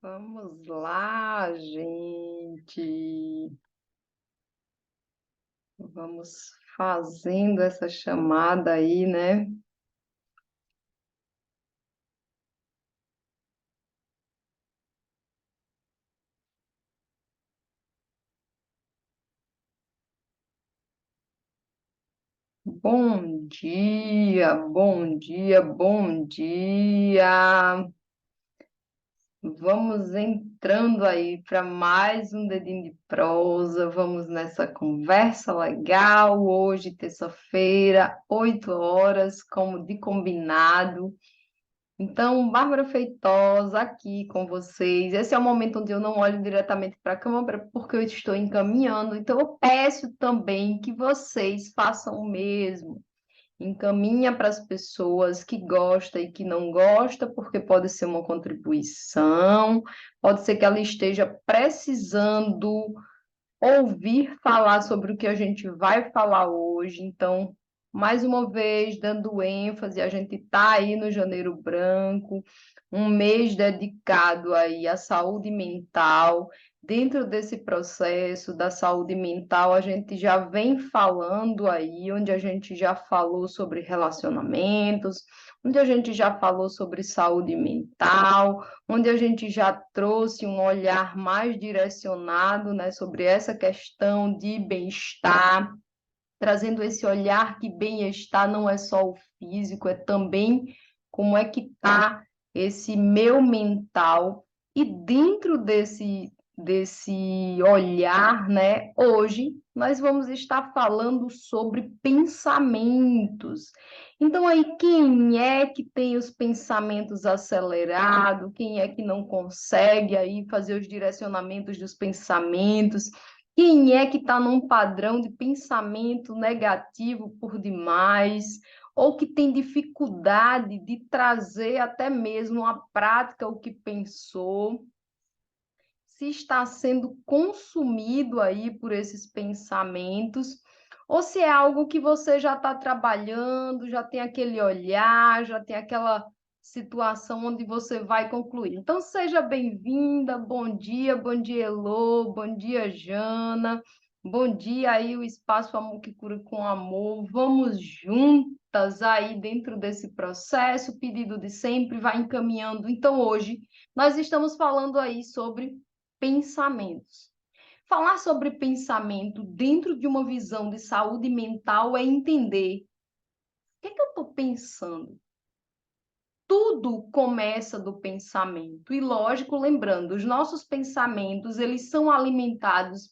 Vamos lá, gente. Vamos fazendo essa chamada aí, né? Bom dia, bom dia, bom dia. Vamos entrando aí para mais um dedinho de prosa. Vamos nessa conversa legal hoje, terça-feira, 8 horas, como de combinado. Então, Bárbara Feitosa aqui com vocês. Esse é o momento onde eu não olho diretamente para a câmera porque eu estou encaminhando. Então, eu peço também que vocês façam o mesmo. Encaminha para as pessoas que gostam e que não gostam, porque pode ser uma contribuição, pode ser que ela esteja precisando ouvir falar sobre o que a gente vai falar hoje. Então, mais uma vez, dando ênfase, a gente está aí no Janeiro Branco, um mês dedicado aí à saúde mental. Dentro desse processo da saúde mental, a gente já vem falando aí, onde a gente já falou sobre relacionamentos, onde a gente já falou sobre saúde mental, onde a gente já trouxe um olhar mais direcionado, né, sobre essa questão de bem-estar, trazendo esse olhar que bem-estar não é só o físico, é também como é que está esse meu mental. E dentro desse olhar, né, hoje nós vamos estar falando sobre pensamentos. Então, aí, quem é que tem os pensamentos acelerados? Quem é que não consegue aí fazer os direcionamentos dos pensamentos? Quem é que está num padrão de pensamento negativo por demais, ou que tem dificuldade de trazer até mesmo à prática o que pensou? Se está sendo consumido aí por esses pensamentos, ou se é algo que você já está trabalhando, já tem aquele olhar, já tem aquela situação onde você vai concluir. Então, seja bem-vinda, bom dia, Elô, bom dia, Jana, bom dia aí, o Espaço Amor que Cura com Amor. Vamos juntas aí dentro desse processo, pedido de sempre, vai encaminhando. Então, hoje, nós estamos falando aí sobre pensamentos. Falar sobre pensamento dentro de uma visão de saúde mental é entender o que é que eu estou pensando. Tudo começa do pensamento. E lógico, lembrando, os nossos pensamentos, eles são alimentados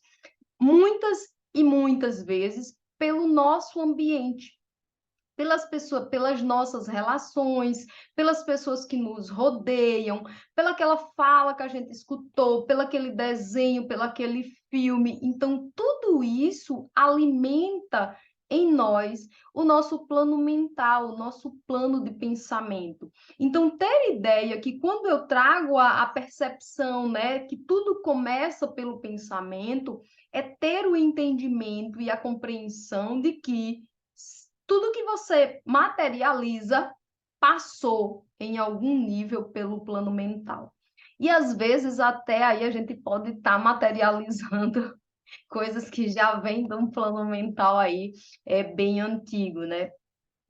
muitas e muitas vezes pelo nosso ambiente, pelas pessoas, pelas nossas relações, pelas pessoas que nos rodeiam, pela aquela fala que a gente escutou, pelo aquele desenho, pelo aquele filme. Então, tudo isso alimenta em nós o nosso plano mental, o nosso plano de pensamento. Então, ter ideia que quando eu trago a percepção, né, que tudo começa pelo pensamento, é ter o entendimento e a compreensão de que tudo que você materializa passou em algum nível pelo plano mental. E às vezes até aí a gente pode estar materializando coisas que já vêm de um plano mental aí bem antigo, né?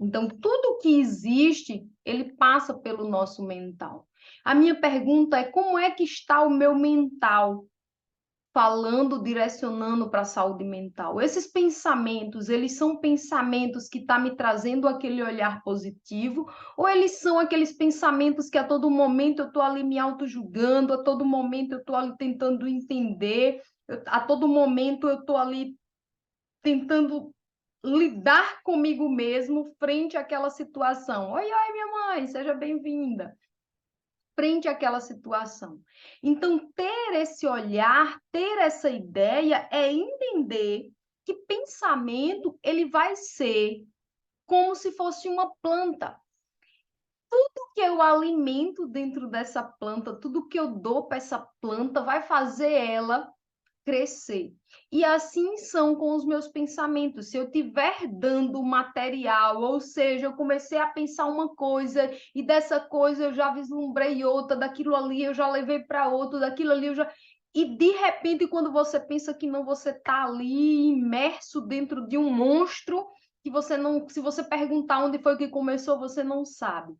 Então, tudo que existe, ele passa pelo nosso mental. A minha pergunta é: como é que está o meu mental? Falando, direcionando para a saúde mental. Esses pensamentos, eles são pensamentos que estão me trazendo aquele olhar positivo, ou eles são aqueles pensamentos que a todo momento eu estou ali me auto-julgando, a todo momento eu estou ali tentando entender, a todo momento eu estou ali tentando lidar comigo mesmo frente àquela situação. Oi, oi, minha mãe, seja bem-vinda frente àquela situação. Então, ter esse olhar, ter essa ideia é entender que pensamento ele vai ser como se fosse uma planta. Tudo que eu alimento dentro dessa planta, tudo que eu dou para essa planta vai fazer ela crescer. E assim são com os meus pensamentos. Se eu estiver dando material, ou seja, eu comecei a pensar uma coisa e dessa coisa eu já vislumbrei outra, daquilo ali eu já levei para outro, daquilo ali eu já... E de repente, quando você pensa que não, você está ali imerso dentro de um monstro que você não... Se você perguntar onde foi que começou, você não sabe.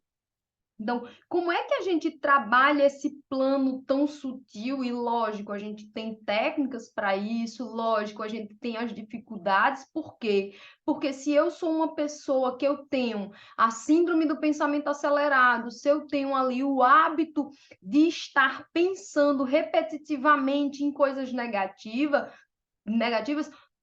Então, como é que a gente trabalha esse plano tão sutil e lógico? A gente tem técnicas para isso, lógico, a gente tem as dificuldades, por quê? Porque se eu sou uma pessoa que eu tenho a síndrome do pensamento acelerado, se eu tenho ali o hábito de estar pensando repetitivamente em coisas negativas,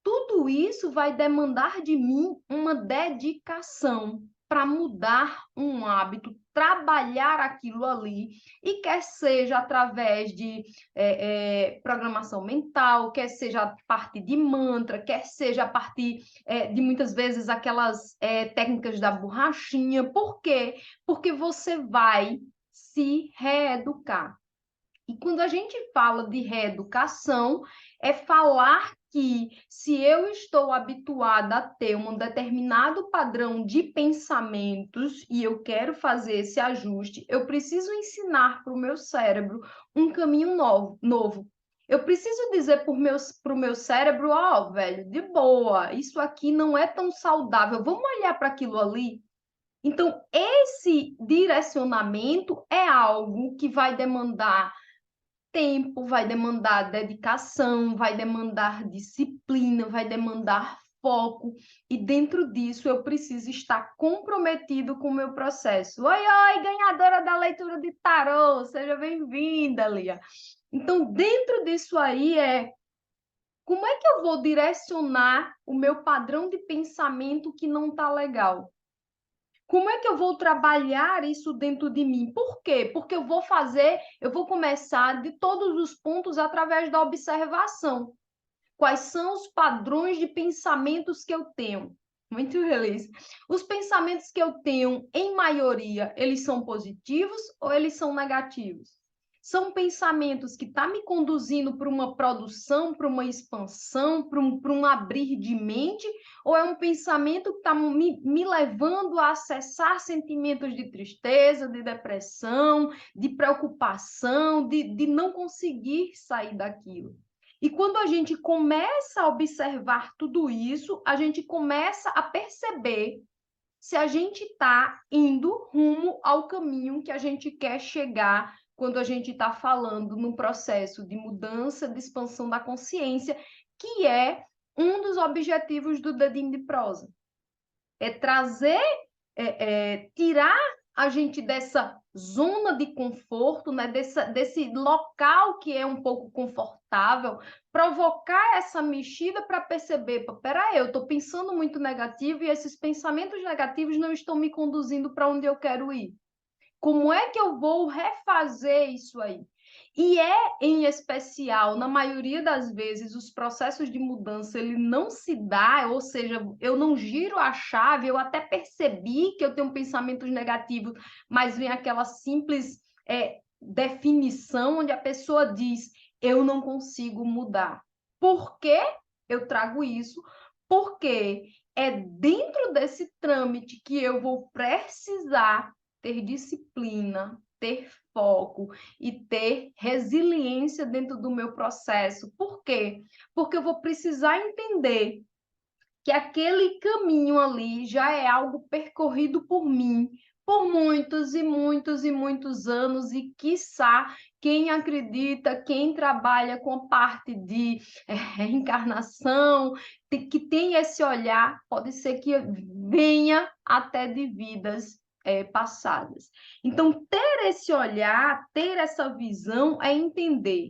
tudo isso vai demandar de mim uma dedicação para mudar um hábito, trabalhar aquilo ali, e quer seja através de programação mental, quer seja a partir de mantra, quer seja a partir de muitas vezes aquelas técnicas da borrachinha. Por quê? Porque você vai se reeducar. E quando a gente fala de reeducação, é falar que se eu estou habituada a ter um determinado padrão de pensamentos e eu quero fazer esse ajuste, eu preciso ensinar para o meu cérebro um caminho novo. Eu preciso dizer para o meu cérebro, ó, velho, de boa, isso aqui não é tão saudável, vamos olhar para aquilo ali. Então, esse direcionamento é algo que vai demandar tempo, vai demandar dedicação, vai demandar disciplina, vai demandar foco, e dentro disso eu preciso estar comprometido com o meu processo. Oi, oi, ganhadora da leitura de tarô, seja bem-vinda, Lia. Então, dentro disso aí como é que eu vou direcionar o meu padrão de pensamento que não está legal? Como é que eu vou trabalhar isso dentro de mim? Por quê? Porque eu vou começar de todos os pontos através da observação. Quais são os padrões de pensamentos que eu tenho? Muito feliz. Os pensamentos que eu tenho, em maioria, eles são positivos ou eles são negativos? São pensamentos que estão me conduzindo para uma produção, para uma expansão, para um abrir de mente, ou é um pensamento que está me levando a acessar sentimentos de tristeza, de depressão, de preocupação, de não conseguir sair daquilo? E quando a gente começa a observar tudo isso, a gente começa a perceber se a gente está indo rumo ao caminho que a gente quer chegar quando a gente está falando no processo de mudança, de expansão da consciência, que é um dos objetivos do Dedinho de Prosa. É trazer, tirar a gente dessa zona de conforto, né? Desse local que é um pouco confortável, provocar essa mexida para perceber, peraí, eu estou pensando muito negativo e esses pensamentos negativos não estão me conduzindo para onde eu quero ir. Como é que eu vou refazer isso aí? E em especial, na maioria das vezes, os processos de mudança, ele não se dá, ou seja, eu não giro a chave, eu até percebi que eu tenho pensamentos negativos, mas vem aquela simples definição onde a pessoa diz, eu não consigo mudar. Por que eu trago isso? Porque é dentro desse trâmite que eu vou precisar ter disciplina, ter foco e ter resiliência dentro do meu processo. Por quê? Porque eu vou precisar entender que aquele caminho ali já é algo percorrido por mim por muitos e muitos e muitos anos, e quiçá quem acredita, quem trabalha com a parte de reencarnação, que tem esse olhar, pode ser que venha até de vidas passadas. Então, ter esse olhar, ter essa visão é entender,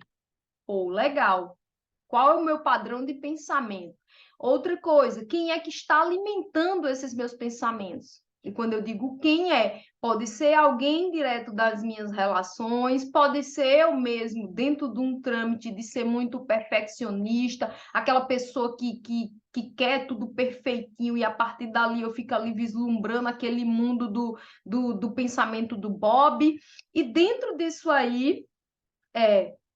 pô, legal, qual é o meu padrão de pensamento? Outra coisa, quem é que está alimentando esses meus pensamentos? E quando eu digo quem é, pode ser alguém direto das minhas relações, pode ser eu mesmo, dentro de um trâmite de ser muito perfeccionista, aquela pessoa que quer tudo perfeitinho e a partir dali eu fico ali vislumbrando aquele mundo do pensamento do Bob. E dentro disso aí,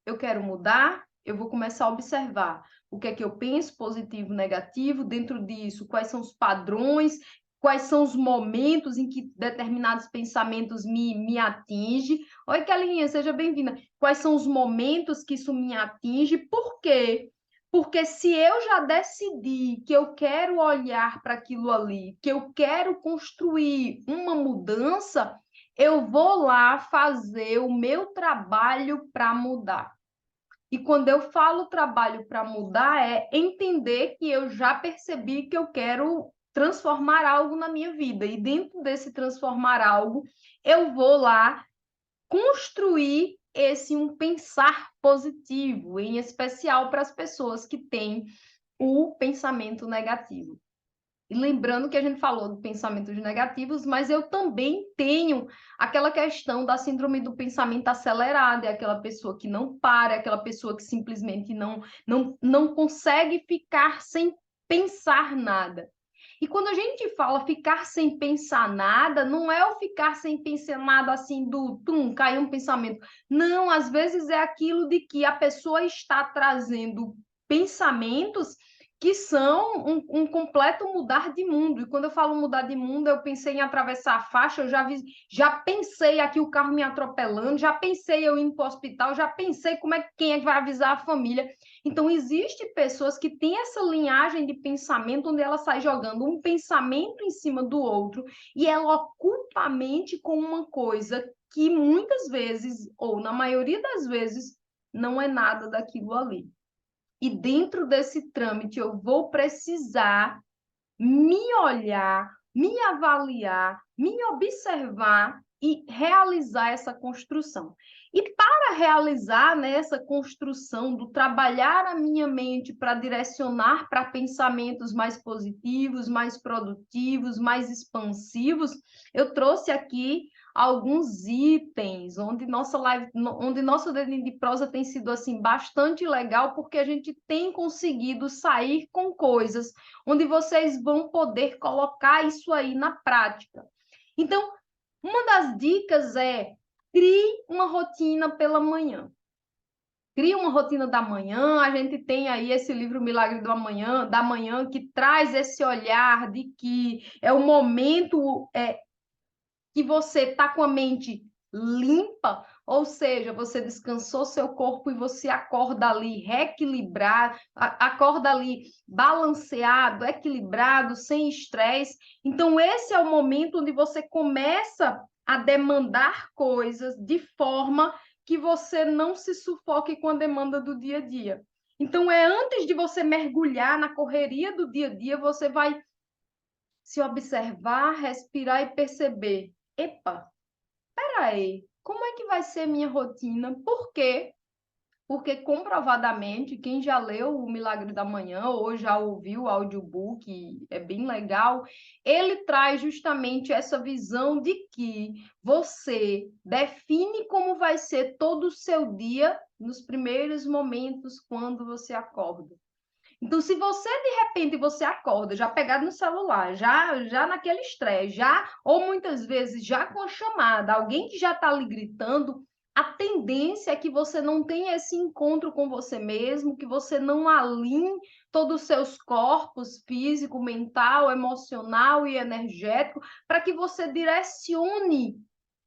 eu quero mudar, eu vou começar a observar o que é que eu penso, positivo, negativo, dentro disso, quais são os padrões, quais são os momentos em que determinados pensamentos me atingem. Oi, Kelinha, seja bem-vinda. Quais são os momentos que isso me atinge? Por quê? Porque se eu já decidi que eu quero olhar para aquilo ali, que eu quero construir uma mudança, eu vou lá fazer o meu trabalho para mudar. E quando eu falo trabalho para mudar, é entender que eu já percebi que eu quero transformar algo na minha vida. E dentro desse transformar algo, eu vou lá construir esse um pensar positivo, em especial para as pessoas que têm o pensamento negativo. E lembrando que a gente falou de pensamentos negativos, mas eu também tenho aquela questão da síndrome do pensamento acelerado, é aquela pessoa que não para, é aquela pessoa que simplesmente não consegue ficar sem pensar nada. E quando a gente fala ficar sem pensar nada, não é o ficar sem pensar nada assim do tum, caiu um pensamento. Não, às vezes é aquilo de que a pessoa está trazendo pensamentos que são um completo mudar de mundo. E quando eu falo mudar de mundo, eu pensei em atravessar a faixa, eu já pensei aqui o carro me atropelando, já pensei eu indo para o hospital, já pensei quem é que vai avisar a família. Então, existem pessoas que têm essa linhagem de pensamento onde ela sai jogando um pensamento em cima do outro e ela ocupa a mente com uma coisa que muitas vezes, ou na maioria das vezes, não é nada daquilo ali. E dentro desse trâmite eu vou precisar me olhar, me avaliar, me observar e realizar essa construção. E para realizar, né, essa construção do trabalhar a minha mente para direcionar para pensamentos mais positivos, mais produtivos, mais expansivos, eu trouxe aqui alguns itens onde nossa live, onde nosso dedinho de prosa tem sido assim bastante legal, porque a gente tem conseguido sair com coisas onde vocês vão poder colocar isso aí na prática. Então, uma das dicas é crie uma rotina pela manhã. Crie uma rotina da manhã, a gente tem aí esse livro Milagre da Manhã, que traz esse olhar de que é o momento que você está com a mente limpa, ou seja, você descansou seu corpo e você acorda ali reequilibrado, acorda ali balanceado, equilibrado, sem estresse. Então, esse é o momento onde você começa a demandar coisas de forma que você não se sufoque com a demanda do dia a dia. Então, antes de você mergulhar na correria do dia a dia, você vai se observar, respirar e perceber: epa, peraí, como é que vai ser minha rotina? Por quê? Porque comprovadamente, quem já leu O Milagre da Manhã ou já ouviu o audiobook, é bem legal, ele traz justamente essa visão de que você define como vai ser todo o seu dia nos primeiros momentos quando você acorda. Então, se você de repente você acorda já pegado no celular, já naquele estresse, já ou muitas vezes já com a chamada, alguém que já está ali gritando, a tendência é que você não tenha esse encontro com você mesmo, que você não alinhe todos os seus corpos, físico, mental, emocional e energético, para que você direcione,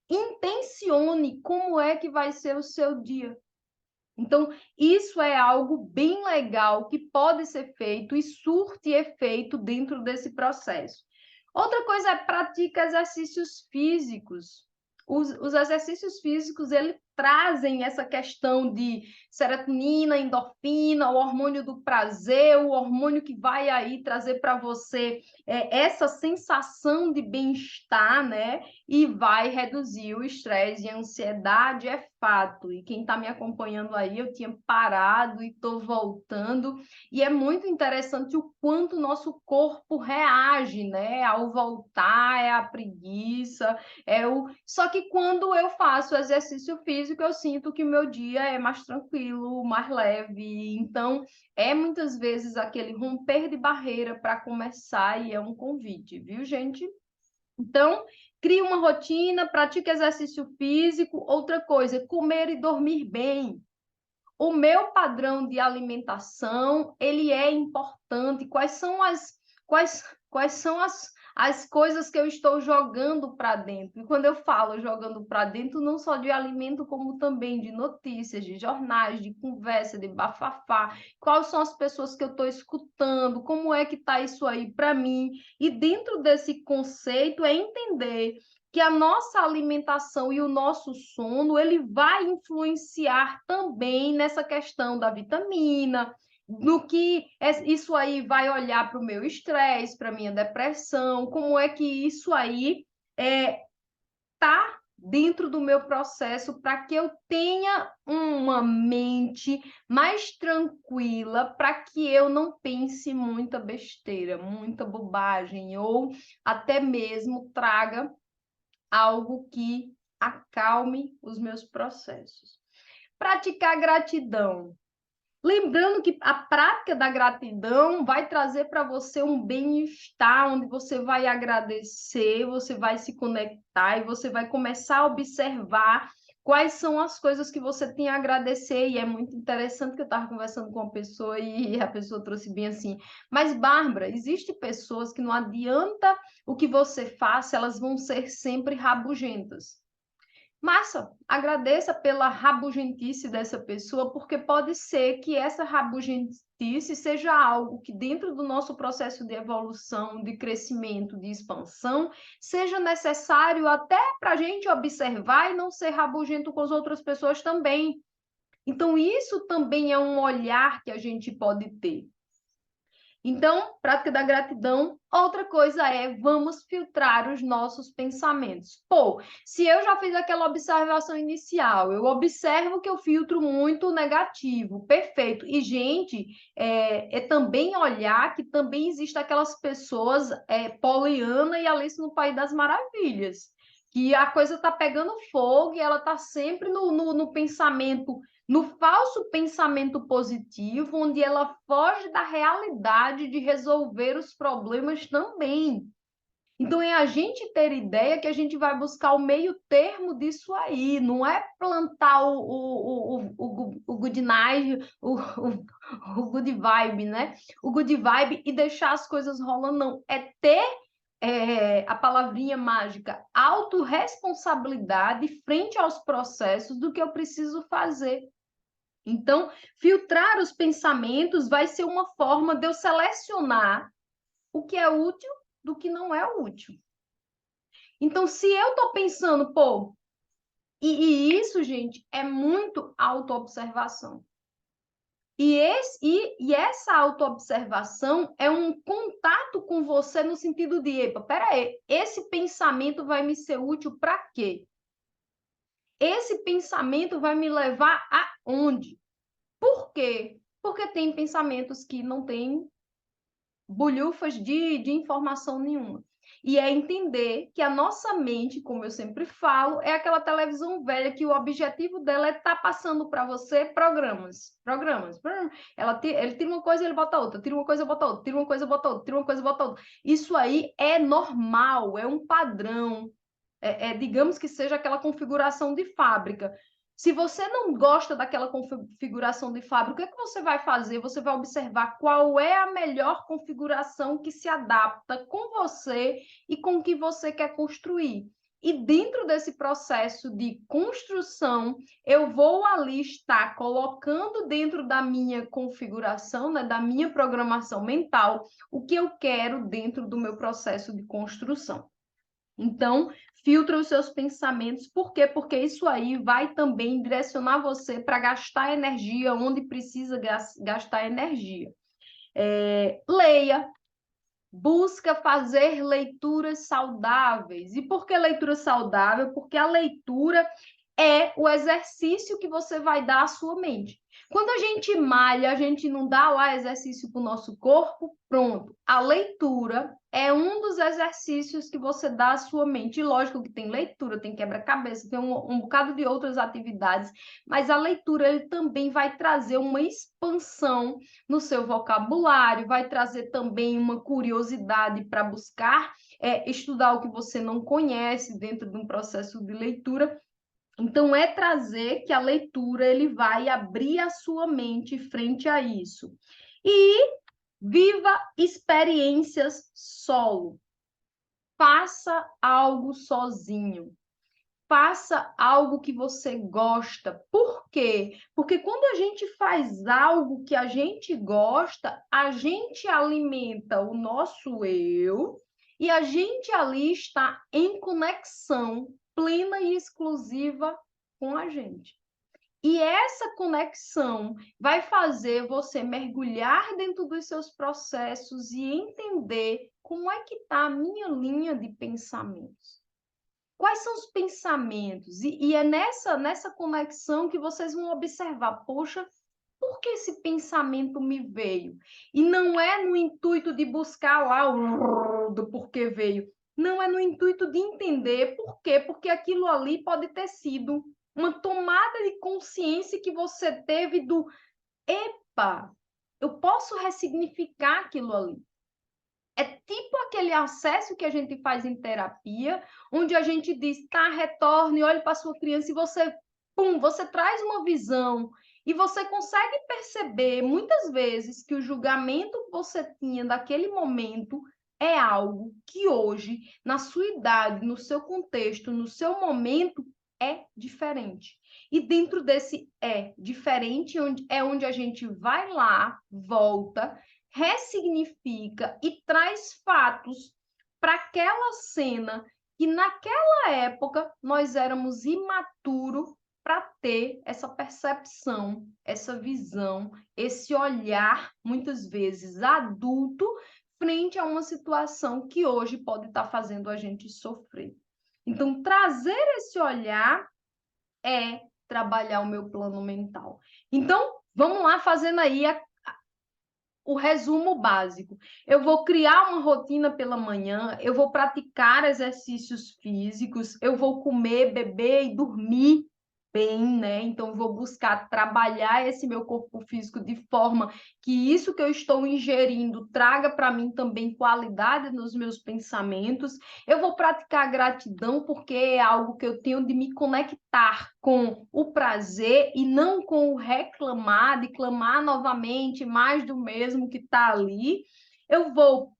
intencione como é que vai ser o seu dia. Então, isso é algo bem legal que pode ser feito e surte efeito dentro desse processo. Outra coisa é pratica exercícios físicos. Os exercícios físicos, eles trazem essa questão de serotonina, endorfina, o hormônio do prazer, o hormônio que vai aí trazer para você essa sensação de bem-estar, né? E vai reduzir o estresse e a ansiedade, é fato. E quem está me acompanhando aí, eu tinha parado e estou voltando. E é muito interessante o quanto o nosso corpo reage, né? Ao voltar, é a preguiça, Só que quando eu faço exercício físico, eu sinto que o meu dia é mais tranquilo, mais leve. Então, é muitas vezes aquele romper de barreira para começar e é um convite, viu, gente? Então, crie uma rotina, pratique exercício físico. Outra coisa, comer e dormir bem. o meu padrão de alimentação, ele é importante, quais são as coisas que eu estou jogando para dentro. E quando eu falo jogando para dentro, não só de alimento, como também de notícias, de jornais, de conversa, de bafafá. Quais são as pessoas que eu estou escutando? Como é que está isso aí para mim? E dentro desse conceito é entender que a nossa alimentação e o nosso sono, ele vai influenciar também nessa questão da vitamina, no que isso aí vai olhar para o meu estresse, para a minha depressão, como é que isso aí está dentro do meu processo para que eu tenha uma mente mais tranquila, para que eu não pense muita besteira, muita bobagem, ou até mesmo traga algo que acalme os meus processos. Praticar gratidão. Lembrando que a prática da gratidão vai trazer para você um bem-estar, onde você vai agradecer, você vai se conectar e você vai começar a observar quais são as coisas que você tem a agradecer. E é muito interessante que eu estava conversando com uma pessoa e a pessoa trouxe bem assim, mas Bárbara, existem pessoas que não adianta o que você faça, elas vão ser sempre rabugentas. Massa, agradeça pela rabugentice dessa pessoa, porque pode ser que essa rabugentice seja algo que, dentro do nosso processo de evolução, de crescimento, de expansão, seja necessário até para a gente observar e não ser rabugento com as outras pessoas também. Então, isso também é um olhar que a gente pode ter. Então, prática da gratidão. Outra coisa é, vamos filtrar os nossos pensamentos. Pô, se eu já fiz aquela observação inicial, eu observo que eu filtro muito negativo, perfeito. E, gente, é também olhar que também existem aquelas pessoas, Poliana e Alice no País das Maravilhas, que a coisa está pegando fogo e ela está sempre no pensamento, no falso pensamento positivo, onde ela foge da realidade de resolver os problemas também. Então, é a gente ter ideia que a gente vai buscar o meio termo disso aí, não é plantar o good night, o good vibe, né? O good vibe e deixar as coisas rolando, não. É ter a palavrinha mágica, autorresponsabilidade frente aos processos do que eu preciso fazer. Então, filtrar os pensamentos vai ser uma forma de eu selecionar o que é útil do que não é útil. Então, se eu estou pensando, pô, e isso, gente, é muito autoobservação. E essa autoobservação é um contato com você no sentido de, epa, peraí, esse pensamento vai me ser útil para quê? Esse pensamento vai me levar aonde? Por quê? Porque tem pensamentos que não têm bolhufas de informação nenhuma. E é entender que a nossa mente, como eu sempre falo, é aquela televisão velha que o objetivo dela é estar passando para você programas. Ele tira uma coisa e ele bota outra, tira uma coisa e bota outra, tira uma coisa e bota outra, tira uma coisa e bota outra. Isso aí é normal, é um padrão. Digamos que seja aquela configuração de fábrica. Se você não gosta daquela configuração de fábrica, o que é que você vai fazer? Você vai observar qual é a melhor configuração que se adapta com você e com o que você quer construir. E dentro desse processo de construção, eu vou ali estar colocando dentro da minha configuração, né, da minha programação mental, o que eu quero dentro do meu processo de construção. Então, filtra os seus pensamentos. Por quê? Porque isso aí vai também direcionar você para gastar energia onde precisa gastar energia. Leia, busca fazer leituras saudáveis. E por que leitura saudável? Porque a leitura é o exercício que você vai dar à sua mente. Quando a gente malha, a gente não dá lá exercício para o nosso corpo, pronto. A leitura é um dos exercícios que você dá à sua mente. E lógico que tem leitura, tem quebra-cabeça, tem um bocado de outras atividades, mas a leitura ele também vai trazer uma expansão no seu vocabulário, vai trazer também uma curiosidade para buscar estudar o que você não conhece dentro de um processo de leitura. Então, é trazer que a leitura ele vai abrir a sua mente frente a isso. E viva experiências solo. Faça algo sozinho. Faça algo que você gosta. Por quê? Porque quando a gente faz algo que a gente gosta, a gente alimenta o nosso eu e a gente ali está em conexão plena e exclusiva com a gente. E essa conexão vai fazer você mergulhar dentro dos seus processos e entender como é que está a minha linha de pensamentos. Quais são os pensamentos? E é nessa conexão que vocês vão observar, poxa, por que esse pensamento me veio? E não é no intuito de buscar lá o do porquê veio. Não é no intuito de entender por quê, porque aquilo ali pode ter sido uma tomada de consciência que você teve do, epa, eu posso ressignificar aquilo ali. É tipo aquele acesso que a gente faz em terapia, onde a gente diz, tá, retorne, olhe para sua criança e você, pum, você traz uma visão e você consegue perceber muitas vezes que o julgamento que você tinha daquele momento é algo que hoje, na sua idade, no seu contexto, no seu momento, é diferente. E dentro desse é diferente, é onde a gente vai lá, volta, ressignifica e traz fatos para aquela cena que naquela época nós éramos imaturos para ter essa percepção, essa visão, esse olhar, muitas vezes adulto, frente a uma situação que hoje pode estar fazendo a gente sofrer. Então, trazer esse olhar é trabalhar o meu plano mental. Então, vamos lá fazendo aí o resumo básico. Eu vou criar uma rotina pela manhã, eu vou praticar exercícios físicos, eu vou comer, beber e dormir bem, né? Então, eu vou buscar trabalhar esse meu corpo físico de forma que isso que eu estou ingerindo traga para mim também qualidade nos meus pensamentos. Eu vou praticar gratidão porque é algo que eu tenho de me conectar com o prazer e não com o reclamar, de clamar novamente mais do mesmo que está ali. Eu vou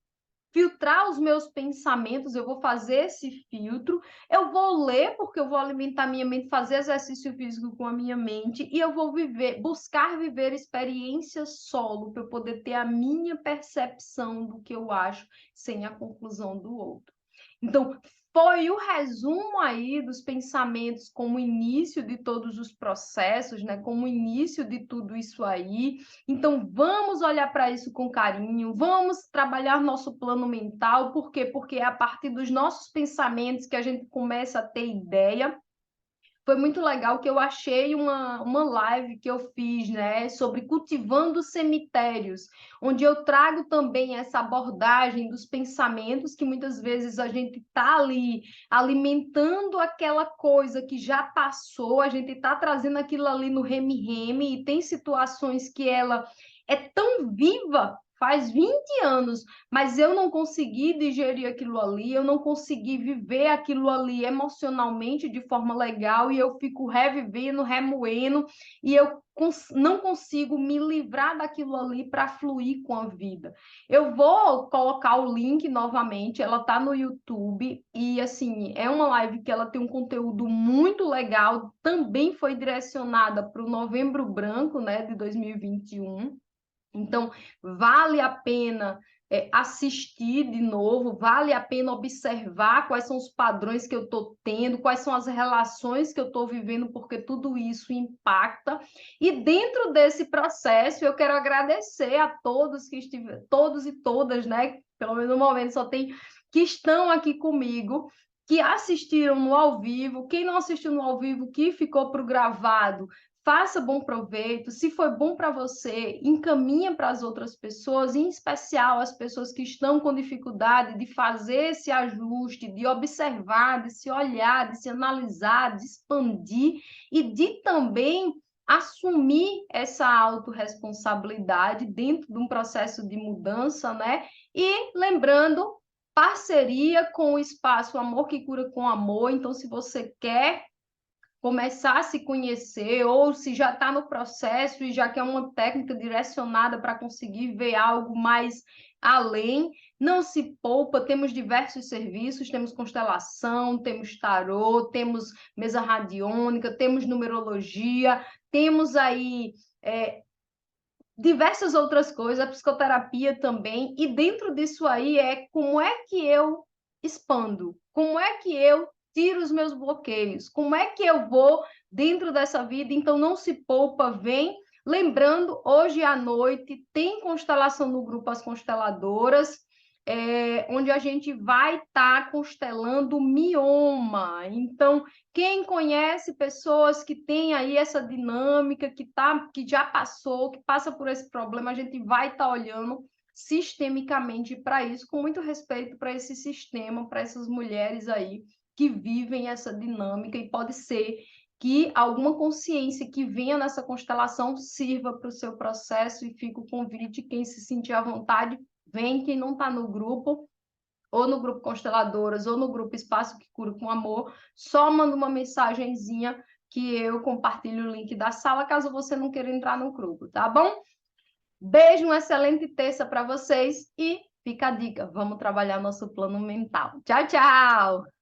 filtrar os meus pensamentos, eu vou fazer esse filtro, eu vou ler, porque eu vou alimentar minha mente, fazer exercício físico com a minha mente, e eu vou buscar viver experiências solo, para eu poder ter a minha percepção do que eu acho, sem a conclusão do outro. Então, foi o resumo aí dos pensamentos como início de todos os processos, né? Como início de tudo isso aí. Então, vamos olhar para isso com carinho, vamos trabalhar nosso plano mental, por quê? Porque é a partir dos nossos pensamentos que a gente começa a ter ideia. Foi muito legal que eu achei uma live que eu fiz, né, sobre cultivando cemitérios, onde eu trago também essa abordagem dos pensamentos que muitas vezes a gente está ali alimentando aquela coisa que já passou, a gente está trazendo aquilo ali no reme-reme e tem situações que ela é tão viva, faz 20 anos, mas eu não consegui digerir aquilo ali, eu não consegui viver aquilo ali emocionalmente de forma legal e eu fico revivendo, remoendo e eu não consigo me livrar daquilo ali para fluir com a vida. Eu vou colocar o link novamente, ela está no YouTube e assim, é uma live que ela tem um conteúdo muito legal, também foi direcionada para o Novembro Branco, né, de 2021. Então, vale a pena assistir de novo, vale a pena observar quais são os padrões que eu estou tendo, quais são as relações que eu estou vivendo, porque tudo isso impacta. E dentro desse processo, eu quero agradecer a todos que estiveram, todos e todas, né? Pelo menos no momento só tem que estão aqui comigo, que assistiram no ao vivo, quem não assistiu no ao vivo, que ficou para o gravado, faça bom proveito. Se foi bom para você, encaminha para as outras pessoas, em especial as pessoas que estão com dificuldade de fazer esse ajuste, de observar, de se olhar, de se analisar, de expandir e de também assumir essa autorresponsabilidade dentro de um processo de mudança, né? E lembrando, parceria com o espaço Amor que Cura com Amor. Então, se você quer começar a se conhecer, ou se já está no processo e já quer uma técnica direcionada para conseguir ver algo mais além, não se poupa, temos diversos serviços, temos constelação, temos tarô, temos mesa radiônica, temos numerologia, temos aí diversas outras coisas, a psicoterapia também, e dentro disso aí como é que eu expando, como é que eu tiro os meus bloqueios, como é que eu vou dentro dessa vida. Então não se poupa, vem. Lembrando, hoje à noite tem constelação no grupo As Consteladoras, onde a gente vai estar constelando mioma. Então, quem conhece pessoas que têm aí essa dinâmica, que já passou, que passa por esse problema, a gente vai estar olhando sistemicamente para isso, com muito respeito para esse sistema, para essas mulheres aí que vivem essa dinâmica, e pode ser que alguma consciência que venha nessa constelação sirva para o seu processo, e fica o convite, quem se sentir à vontade, vem. Quem não está no grupo, ou no grupo Consteladoras, ou no grupo Espaço que Cura com Amor, só manda uma mensagenzinha que eu compartilho o link da sala, caso você não queira entrar no grupo, tá bom? Beijo, uma excelente terça para vocês, e fica a dica, vamos trabalhar nosso plano mental. Tchau, tchau!